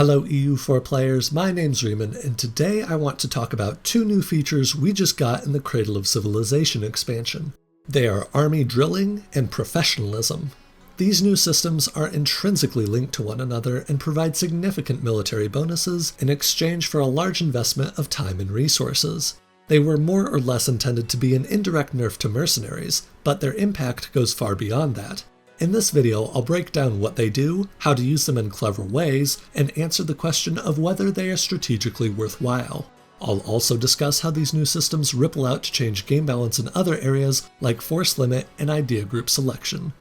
Hello EU4 players, my name's Riemann, and today I want to talk about two new features we just got in the Cradle of Civilization expansion. They are Army Drilling and Professionalism. These new systems are intrinsically linked to one another and provide significant military bonuses in exchange for a large investment of time and resources. They were more or less intended to be an indirect nerf to mercenaries, but their impact goes far beyond that. In this video, I'll break down what they do, how to use them in clever ways, and answer the question of whether they are strategically worthwhile. I'll also discuss how these new systems ripple out to change game balance in other areas like force limit and idea group selection.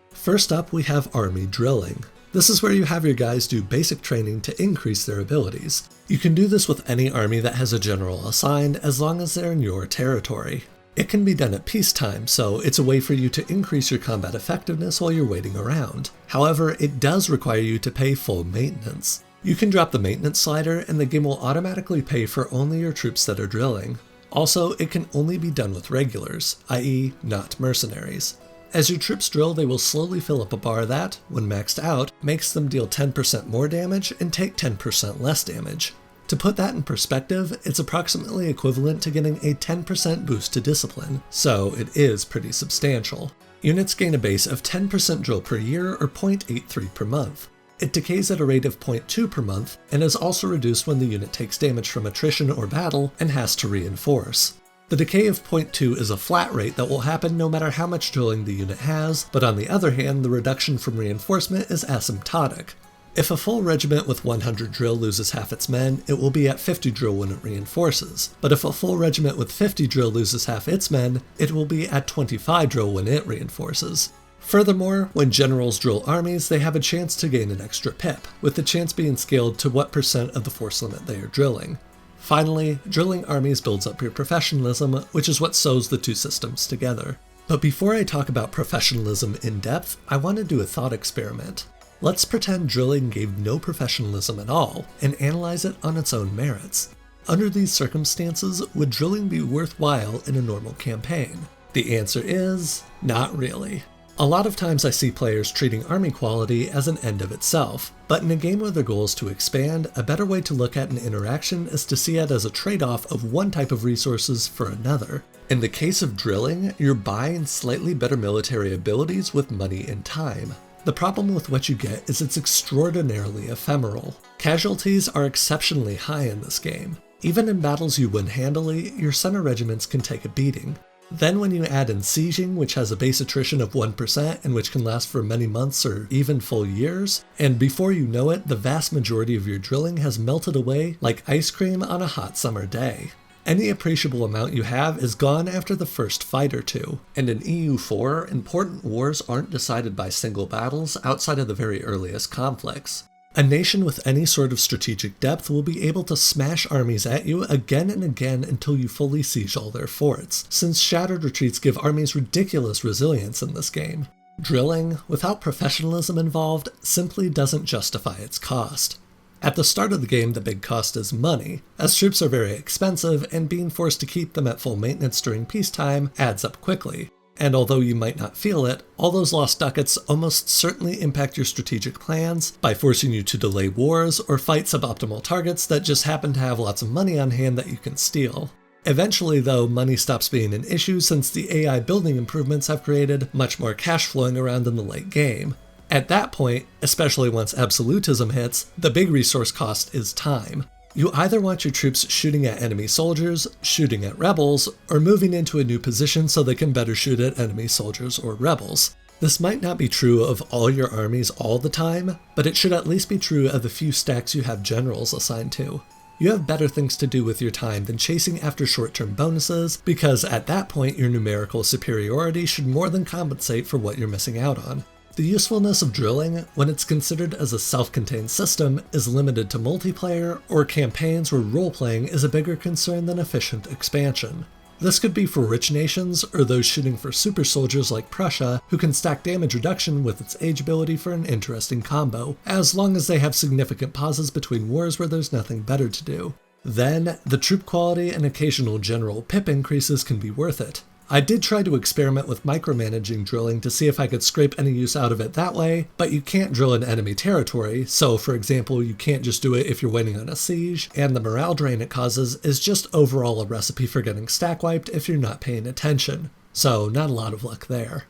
First up, we have Army Drilling. This is where you have your guys do basic training to increase their abilities. You can do this with any army that has a general assigned as long as they're in your territory. It can be done at peacetime, so it's a way for you to increase your combat effectiveness while you're waiting around. However, it does require you to pay full maintenance. You can drop the maintenance slider and the game will automatically pay for only your troops that are drilling. Also, it can only be done with regulars, i.e. not mercenaries. As your troops drill, they will slowly fill up a bar that, when maxed out, makes them deal 10% more damage and take 10% less damage. To put that in perspective, it's approximately equivalent to getting a 10% boost to discipline, so it is pretty substantial. Units gain a base of 10% drill per year or 0.83 per month. It decays at a rate of 0.2 per month, and is also reduced when the unit takes damage from attrition or battle and has to reinforce. The decay of 0.2 is a flat rate that will happen no matter how much drilling the unit has, but on the other hand, the reduction from reinforcement is asymptotic. If a full regiment with 100 drill loses half its men, it will be at 50 drill when it reinforces. But if a full regiment with 50 drill loses half its men, it will be at 25 drill when it reinforces. Furthermore, when generals drill armies, they have a chance to gain an extra pip, with the chance being scaled to what percent of the force limit they are drilling. Finally, drilling armies builds up your professionalism, which is what sews the two systems together. But before I talk about professionalism in depth, I want to do a thought experiment. Let's pretend drilling gave no professionalism at all, and analyze it on its own merits. Under these circumstances, would drilling be worthwhile in a normal campaign? The answer is, not really. A lot of times I see players treating army quality as an end of itself, but in a game where the goal is to expand, a better way to look at an interaction is to see it as a trade-off of one type of resources for another. In the case of drilling, you're buying slightly better military abilities with money and time. The problem with what you get is it's extraordinarily ephemeral. Casualties are exceptionally high in this game. Even in battles you win handily, your center regiments can take a beating. Then when you add in sieging, which has a base attrition of 1% and which can last for many months or even full years, and before you know it, the vast majority of your drilling has melted away like ice cream on a hot summer day. Any appreciable amount you have is gone after the first fight or two, and in EU4, important wars aren't decided by single battles outside of the very earliest conflicts. A nation with any sort of strategic depth will be able to smash armies at you again and again until you fully siege all their forts, since shattered retreats give armies ridiculous resilience in this game. Drilling, without professionalism involved, simply doesn't justify its cost. At the start of the game, the big cost is money, as troops are very expensive and being forced to keep them at full maintenance during peacetime adds up quickly. And although you might not feel it, all those lost ducats almost certainly impact your strategic plans by forcing you to delay wars or fight suboptimal targets that just happen to have lots of money on hand that you can steal. Eventually though, money stops being an issue since the AI building improvements have created much more cash flowing around in the late game. At that point, especially once absolutism hits, the big resource cost is time. You either want your troops shooting at enemy soldiers, shooting at rebels, or moving into a new position so they can better shoot at enemy soldiers or rebels. This might not be true of all your armies all the time, but it should at least be true of the few stacks you have generals assigned to. You have better things to do with your time than chasing after short-term bonuses, because at that point your numerical superiority should more than compensate for what you're missing out on. The usefulness of drilling, when it's considered as a self-contained system, is limited to multiplayer or campaigns where role-playing is a bigger concern than efficient expansion. This could be for rich nations or those shooting for super soldiers like Prussia who can stack damage reduction with its age ability for an interesting combo, as long as they have significant pauses between wars where there's nothing better to do. Then, the troop quality and occasional general pip increases can be worth it. I did try to experiment with micromanaging drilling to see if I could scrape any use out of it that way, but you can't drill in enemy territory, so for example, you can't just do it if you're waiting on a siege, and the morale drain it causes is just overall a recipe for getting stack wiped if you're not paying attention. So not a lot of luck there.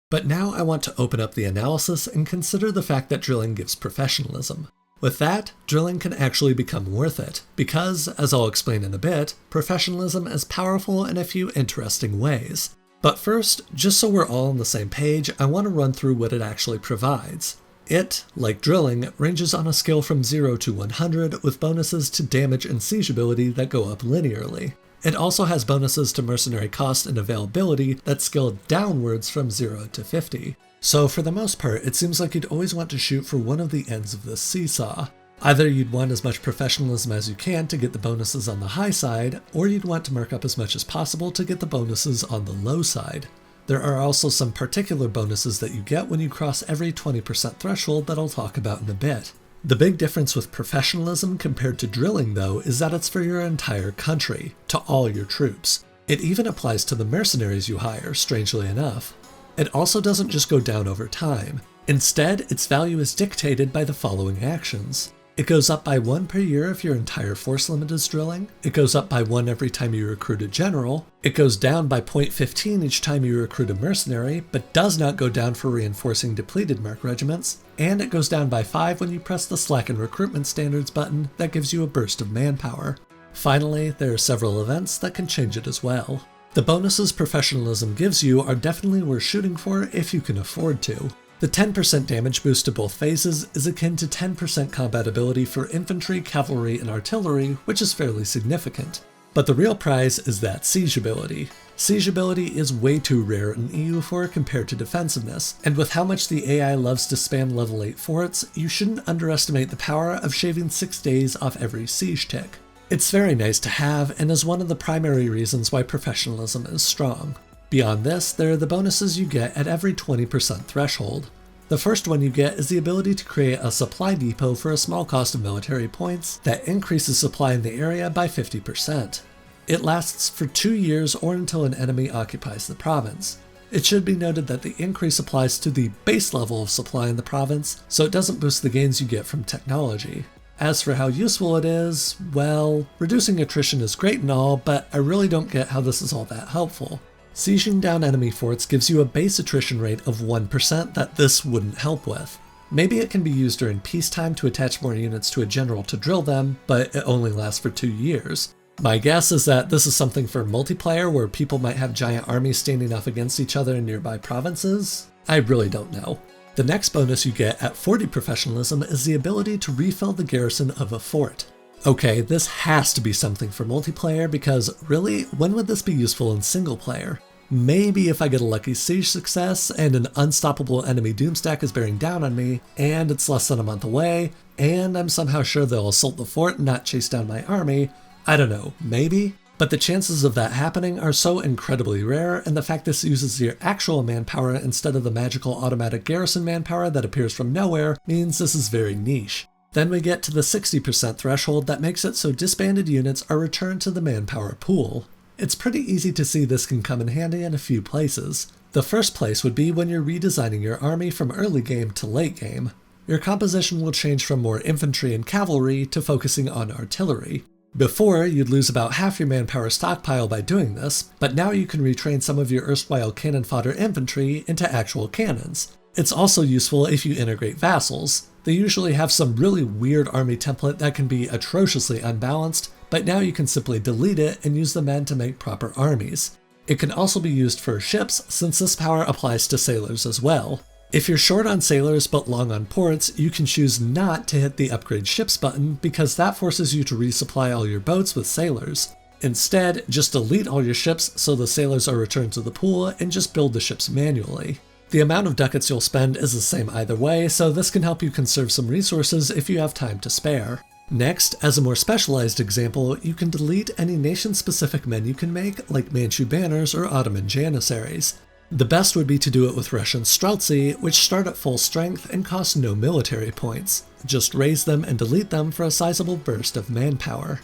But now I want to open up the analysis and consider the fact that drilling gives professionalism. With that, drilling can actually become worth it, because, as I'll explain in a bit, professionalism is powerful in a few interesting ways. But first, just so we're all on the same page, I want to run through what it actually provides. It, like drilling, ranges on a scale from 0 to 100 with bonuses to damage and siege ability that go up linearly. It also has bonuses to mercenary cost and availability that scale downwards from 0 to 50. So for the most part, it seems like you'd always want to shoot for one of the ends of this seesaw. Either you'd want as much professionalism as you can to get the bonuses on the high side, or you'd want to mark up as much as possible to get the bonuses on the low side. There are also some particular bonuses that you get when you cross every 20% threshold that I'll talk about in a bit. The big difference with professionalism compared to drilling, though, is that it's for your entire country, to all your troops. It even applies to the mercenaries you hire, strangely enough. It also doesn't just go down over time. Instead, its value is dictated by the following actions. It goes up by 1 per year if your entire force limit is drilling. It goes up by 1 every time you recruit a general. It goes down by 0.15 each time you recruit a mercenary, but does not go down for reinforcing depleted merc regiments. And it goes down by 5 when you press the Slacken Recruitment Standards button that gives you a burst of manpower. Finally, there are several events that can change it as well. The bonuses professionalism gives you are definitely worth shooting for if you can afford to. The 10% damage boost to both phases is akin to 10% combat ability for infantry, cavalry, and artillery, which is fairly significant. But the real prize is that siege ability. Siege ability is way too rare in EU4 compared to defensiveness, and with how much the AI loves to spam level 8 forts, you shouldn't underestimate the power of shaving 6 days off every siege tick. It's very nice to have, and is one of the primary reasons why professionalism is strong. Beyond this, there are the bonuses you get at every 20% threshold. The first one you get is the ability to create a supply depot for a small cost of military points that increases supply in the area by 50%. It lasts for 2 years or until an enemy occupies the province. It should be noted that the increase applies to the base level of supply in the province, so it doesn't boost the gains you get from technology. As for how useful it is, well, reducing attrition is great and all, but I really don't get how this is all that helpful. Sieging down enemy forts gives you a base attrition rate of 1% that this wouldn't help with. Maybe it can be used during peacetime to attach more units to a general to drill them, but it only lasts for 2 years. My guess is that this is something for multiplayer where people might have giant armies standing off against each other in nearby provinces. I really don't know. The next bonus you get at 40 professionalism is the ability to refill the garrison of a fort. Okay, this has to be something for multiplayer because really, when would this be useful in single player? Maybe if I get a lucky siege success and an unstoppable enemy doomstack is bearing down on me, and it's less than a month away, and I'm somehow sure they'll assault the fort and not chase down my army. I don't know, maybe? But the chances of that happening are so incredibly rare, and the fact this uses your actual manpower instead of the magical automatic garrison manpower that appears from nowhere means this is very niche. Then we get to the 60% threshold that makes it so disbanded units are returned to the manpower pool. It's pretty easy to see this can come in handy in a few places. The first place would be when you're redesigning your army from early game to late game. Your composition will change from more infantry and cavalry to focusing on artillery. Before, you'd lose about half your manpower stockpile by doing this, but now you can retrain some of your erstwhile cannon fodder infantry into actual cannons. It's also useful if you integrate vassals. They usually have some really weird army template that can be atrociously unbalanced, but now you can simply delete it and use the men to make proper armies. It can also be used for ships, since this power applies to sailors as well. If you're short on sailors but long on ports, you can choose not to hit the upgrade ships button because that forces you to resupply all your boats with sailors. Instead, just delete all your ships so the sailors are returned to the pool and just build the ships manually. The amount of ducats you'll spend is the same either way, so this can help you conserve some resources if you have time to spare. Next, as a more specialized example, you can delete any nation-specific men you can make, like Manchu banners or Ottoman janissaries. The best would be to do it with Russian Streltsy, which start at full strength and cost no military points. Just raise them and delete them for a sizable burst of manpower.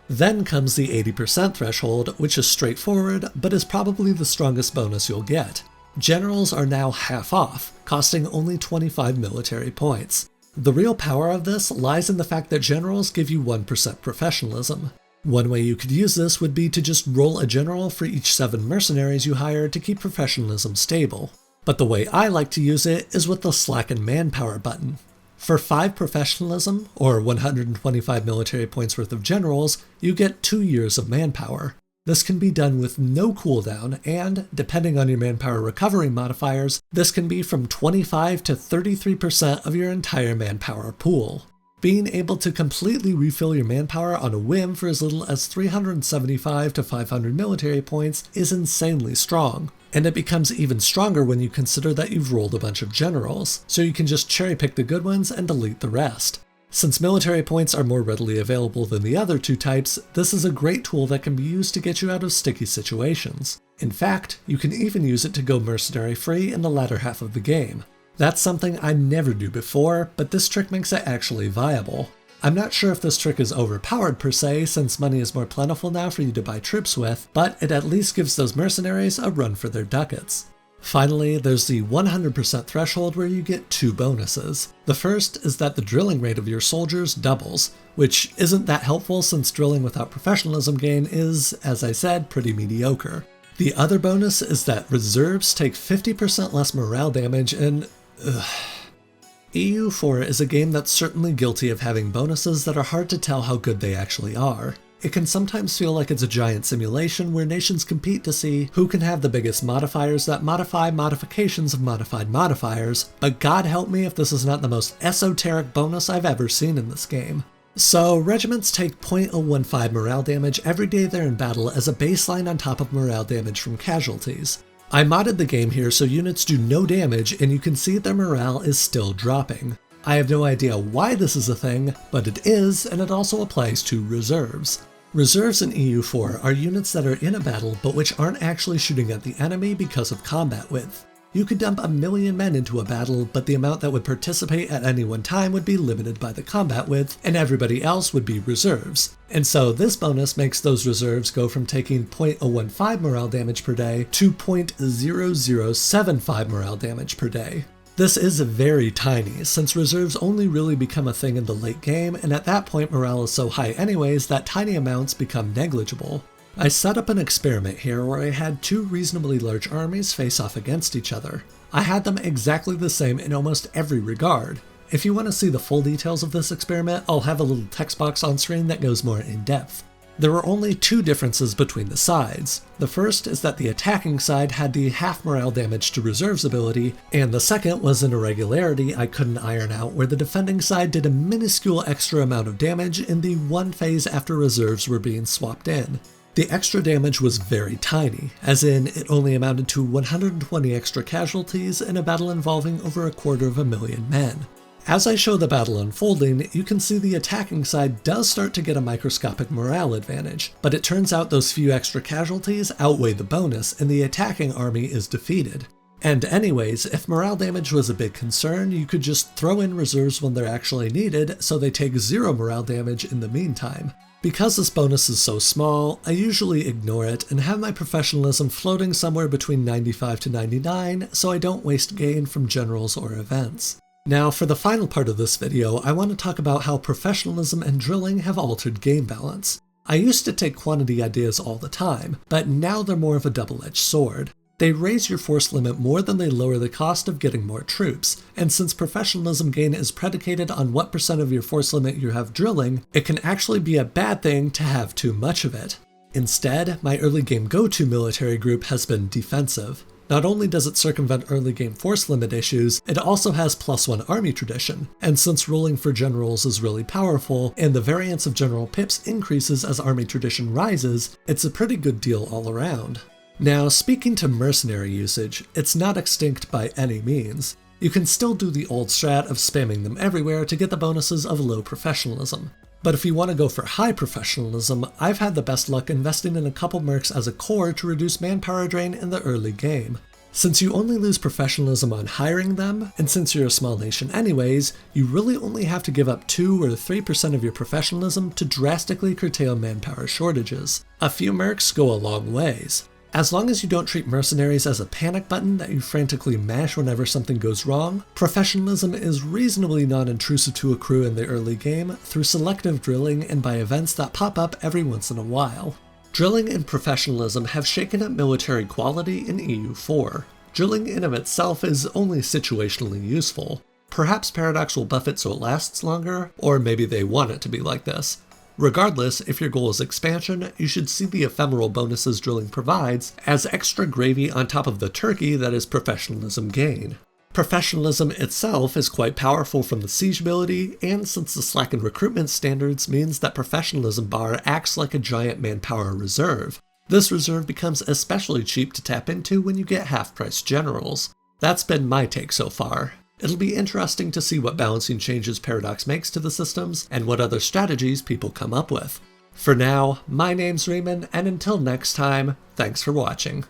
Then comes the 80% threshold, which is straightforward, but is probably the strongest bonus you'll get. Generals are now half off, costing only 25 military points. The real power of this lies in the fact that generals give you 1% professionalism. One way you could use this would be to just roll a general for each 7 mercenaries you hire to keep professionalism stable. But the way I like to use it is with the slacken manpower button. For 5 professionalism, or 125 military points worth of generals, you get 2 years of manpower. This can be done with no cooldown, and, depending on your manpower recovery modifiers, this can be from 25 to 33% of your entire manpower pool. Being able to completely refill your manpower on a whim for as little as 375 to 500 military points is insanely strong, and it becomes even stronger when you consider that you've rolled a bunch of generals, so you can just cherry pick the good ones and delete the rest. Since military points are more readily available than the other 2 types, this is a great tool that can be used to get you out of sticky situations. In fact, you can even use it to go mercenary free in the latter half of the game. That's something I never do before, but this trick makes it actually viable. I'm not sure if this trick is overpowered per se, since money is more plentiful now for you to buy troops with, but it at least gives those mercenaries a run for their ducats. Finally, there's the 100% threshold where you get 2 bonuses. The first is that the drilling rate of your soldiers doubles, which isn't that helpful since drilling without professionalism gain is, as I said, pretty mediocre. The other bonus is that reserves take 50% less morale damage and EU4 is a game that's certainly guilty of having bonuses that are hard to tell how good they actually are. It can sometimes feel like it's a giant simulation where nations compete to see who can have the biggest modifiers that modify modifications of modified modifiers, but God help me if this is not the most esoteric bonus I've ever seen in this game. So, regiments take 0.015 morale damage every day they're in battle as a baseline on top of morale damage from casualties. I modded the game here so units do no damage and you can see their morale is still dropping. I have no idea why this is a thing, but it is, and it also applies to reserves. Reserves in EU4 are units that are in a battle but which aren't actually shooting at the enemy because of combat width. You could dump 1,000,000 men into a battle, but the amount that would participate at any one time would be limited by the combat width, and everybody else would be reserves. And so this bonus makes those reserves go from taking 0.015 morale damage per day to 0.0075 morale damage per day. This is very tiny, since reserves only really become a thing in the late game, and at that point morale is so high anyways that tiny amounts become negligible. I set up an experiment here where I had 2 reasonably large armies face off against each other. I had them exactly the same in almost every regard. If you want to see the full details of this experiment, I'll have a little text box on screen that goes more in depth. There were only 2 differences between the sides. The first is that the attacking side had the half morale damage to reserves ability, and the second was an irregularity I couldn't iron out where the defending side did a minuscule extra amount of damage in the 1 phase after reserves were being swapped in. The extra damage was very tiny, as in it only amounted to 120 extra casualties in a battle involving over 250,000 men. As I show the battle unfolding, you can see the attacking side does start to get a microscopic morale advantage, but it turns out those few extra casualties outweigh the bonus and the attacking army is defeated. And anyways, if morale damage was a big concern, you could just throw in reserves when they're actually needed so they take 0 morale damage in the meantime. Because this bonus is so small, I usually ignore it and have my professionalism floating somewhere between 95 to 99 so I don't waste gain from generals or events. Now for the final part of this video, I want to talk about how professionalism and drilling have altered game balance. I used to take quantity ideas all the time, but now they're more of a double-edged sword. They raise your force limit more than they lower the cost of getting more troops, and since professionalism gain is predicated on what percent of your force limit you have drilling, it can actually be a bad thing to have too much of it. Instead, my early game go-to military group has been defensive. Not only does it circumvent early game force limit issues, it also has +1 army tradition, and since rolling for generals is really powerful, and the variance of general pips increases as army tradition rises, it's a pretty good deal all around. Now, speaking to mercenary usage, it's not extinct by any means. You can still do the old strat of spamming them everywhere to get the bonuses of low professionalism. But if you want to go for high professionalism, I've had the best luck investing in a couple mercs as a core to reduce manpower drain in the early game. Since you only lose professionalism on hiring them, and since you're a small nation anyways, you really only have to give up 2 or 3% of your professionalism to drastically curtail manpower shortages. A few mercs go a long ways. As long as you don't treat mercenaries as a panic button that you frantically mash whenever something goes wrong, professionalism is reasonably non-intrusive to a crew in the early game through selective drilling and by events that pop up every once in a while. Drilling and professionalism have shaken up military quality in EU4. Drilling in of itself is only situationally useful. Perhaps Paradox will buff it so it lasts longer, or maybe they want it to be like this. Regardless, if your goal is expansion, you should see the ephemeral bonuses drilling provides as extra gravy on top of the turkey that is professionalism gain. Professionalism itself is quite powerful from the siege ability, and since the slackened recruitment standards means that professionalism bar acts like a giant manpower reserve, this reserve becomes especially cheap to tap into when you get half-price generals. That's been my take so far. It'll be interesting to see what balancing changes Paradox makes to the systems, and what other strategies people come up with. For now, my name's Riemann, and until next time, thanks for watching.